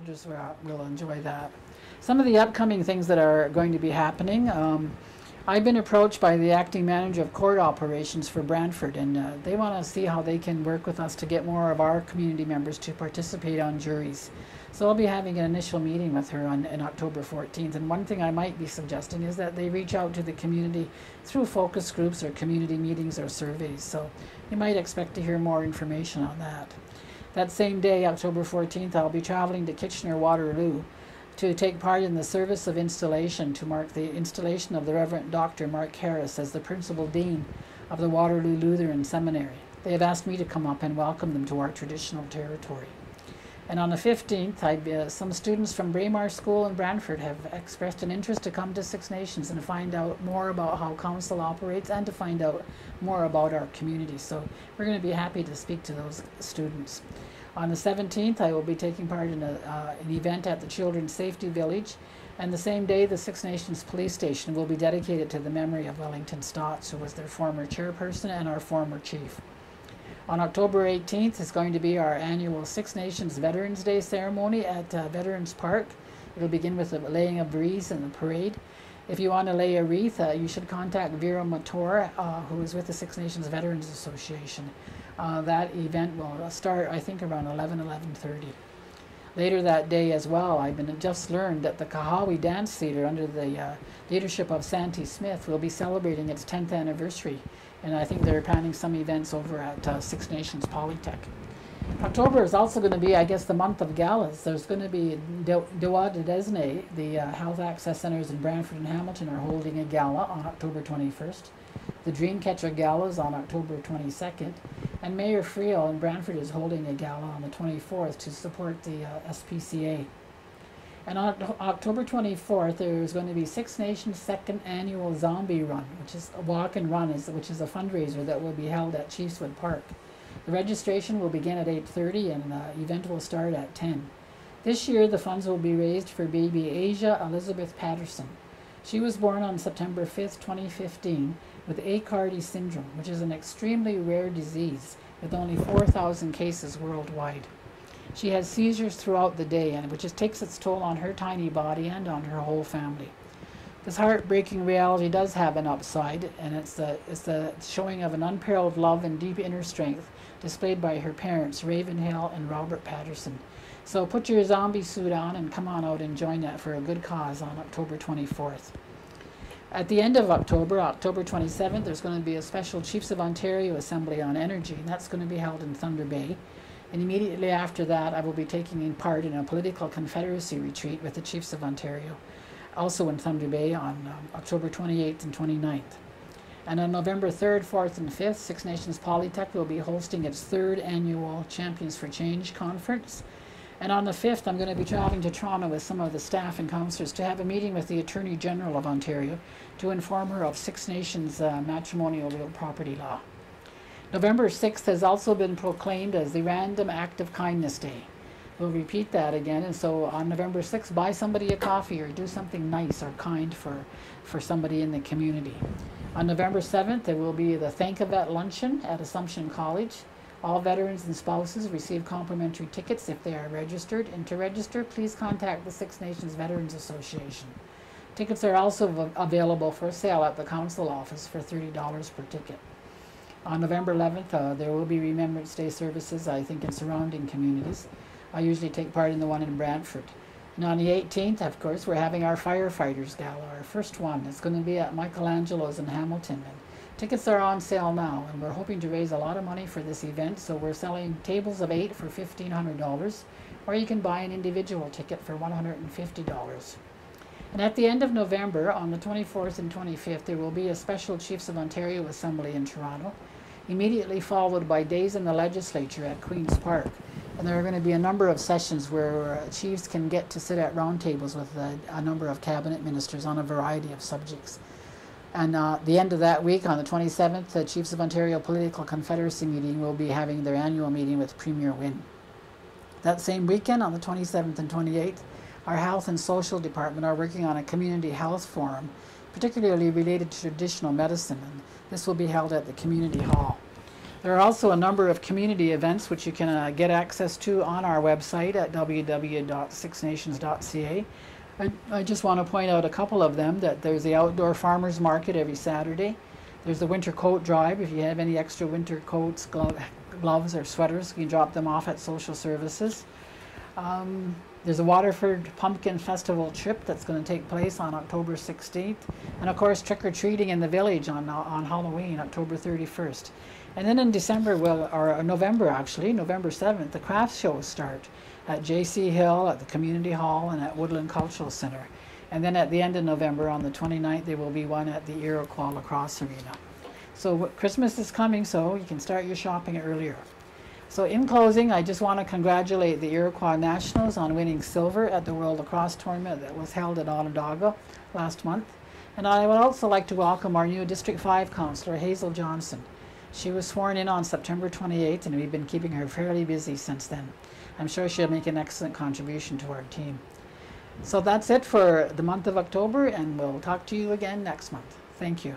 soldiers will enjoy that. Some of the upcoming things that are going to be happening, I've been approached by the acting manager of court operations for Brantford, and they want to see how they can work with us to get more of our community members to participate on juries. So I'll be having an initial meeting with her on October 14th, and one thing I might be suggesting is that they reach out to the community through focus groups or community meetings or surveys. So you might expect to hear more information on that. That same day, October 14th, I'll be traveling to Kitchener-Waterloo to take part in the service of installation to mark the installation of the Reverend Dr. Mark Harris as the Principal Dean of the Waterloo Lutheran Seminary. They have asked me to come up and welcome them to our traditional territory. And on the 15th, some students from Braemar School in Brantford have expressed an interest to come to Six Nations and find out more about how Council operates and to find out more about our community. So we're going to be happy to speak to those students. On the 17th, I will be taking part in an event at the Children's Safety Village, and the same day, the Six Nations Police Station will be dedicated to the memory of Wellington Stotts, who was their former chairperson and our former chief. On October 18th is going to be our annual Six Nations Veterans Day ceremony at Veterans Park. It will begin with the laying of wreaths and the parade. If you want to lay a wreath, you should contact Vera Mator, who is with the Six Nations Veterans Association. That event will start, I think, around 11:30. Later that day as well, I've just learned that the Kahawi Dance Theatre, under the leadership of Santi Smith, will be celebrating its 10th anniversary. And I think they're planning some events over at Six Nations Polytech. October is also going to be, I guess, the month of galas. There's going to be Dewa de Desne, the Health Access Centres in Brantford and Hamilton are holding a gala on October 21st. The Dreamcatcher Galas on October 22nd. And Mayor Friel in Brantford is holding a gala on the 24th to support the SPCA. And on October 24th, there is going to be Six Nations' second annual Zombie Run, which is a walk and run, which is a fundraiser that will be held at Chiefswood Park. The registration will begin at 8:30 and the event will start at 10. This year, the funds will be raised for baby Asia Elizabeth Patterson. She was born on September 5th, 2015, with Aicardi syndrome, which is an extremely rare disease with only 4,000 cases worldwide. She has seizures throughout the day, and which just takes its toll on her tiny body and on her whole family. This heartbreaking reality does have an upside, and it's the showing of an unparalleled love and deep inner strength displayed by her parents, Ravenhill and Robert Patterson. So put your zombie suit on and come on out and join that for a good cause on October 24th. At the end of October, October 27th, there's going to be a special Chiefs of Ontario Assembly on Energy, and that's going to be held in Thunder Bay. And immediately after that, I will be taking part in a political confederacy retreat with the Chiefs of Ontario, also in Thunder Bay on October 28th and 29th. And on November 3rd, 4th, and 5th, Six Nations Polytech will be hosting its 3rd annual Champions for Change conference. And on the 5th, I'm going to be traveling to Toronto with some of the staff and councillors to have a meeting with the Attorney General of Ontario to inform her of Six Nations matrimonial real property law. November 6th has also been proclaimed as the Random Act of Kindness Day. We'll repeat that again, and so on November 6th, buy somebody a coffee or do something nice or kind for somebody in the community. On November 7th, there will be the Thank-A-Vet Luncheon at Assumption College. All veterans and spouses receive complimentary tickets if they are registered, and to register, please contact the Six Nations Veterans Association. Tickets are also available for sale at the council office for $30 per ticket. On November 11th, there will be Remembrance Day services, I think, in surrounding communities. I usually take part in the one in Brantford. And on the 18th, of course, we're having our Firefighters Gala, our first one. It's going to be at Michelangelo's in Hamilton. And tickets are on sale now, and we're hoping to raise a lot of money for this event, so we're selling tables of 8 for $1,500, or you can buy an individual ticket for $150. And at the end of November, on the 24th and 25th, there will be a special Chiefs of Ontario Assembly in Toronto, immediately followed by Days in the Legislature at Queen's Park. And there are going to be a number of sessions where chiefs can get to sit at round tables with a number of cabinet ministers on a variety of subjects. And the end of that week, on the 27th, the Chiefs of Ontario Political Confederacy meeting will be having their annual meeting with Premier Wynne. That same weekend, on the 27th and 28th, our Health and Social Department are working on a community health forum, particularly related to traditional medicine, and this will be held at the Community Hall. There are also a number of community events which you can get access to on our website at www.sixnations.ca. I just want to point out a couple of them. That there's the outdoor farmers market every Saturday. There's the winter coat drive. If you have any extra winter coats, gloves or sweaters, you can drop them off at social services. There's a Waterford Pumpkin Festival trip that's going to take place on October 16th. And of course, trick-or-treating in the village on Halloween, October 31st. And then in December, or November actually, November 7th, the craft shows start at J.C. Hill, at the Community Hall, and at Woodland Cultural Center. And then at the end of November, on the 29th, there will be one at the Iroquois Lacrosse Arena. So Christmas is coming, so you can start your shopping earlier. So in closing, I just want to congratulate the Iroquois Nationals on winning silver at the World Lacrosse Tournament that was held at Onondaga last month. And I would also like to welcome our new District 5 Councillor, Hazel Johnson. She was sworn in on September 28th, and we've been keeping her fairly busy since then. I'm sure she'll make an excellent contribution to our team. So that's it for the month of October, and we'll talk to you again next month. Thank you.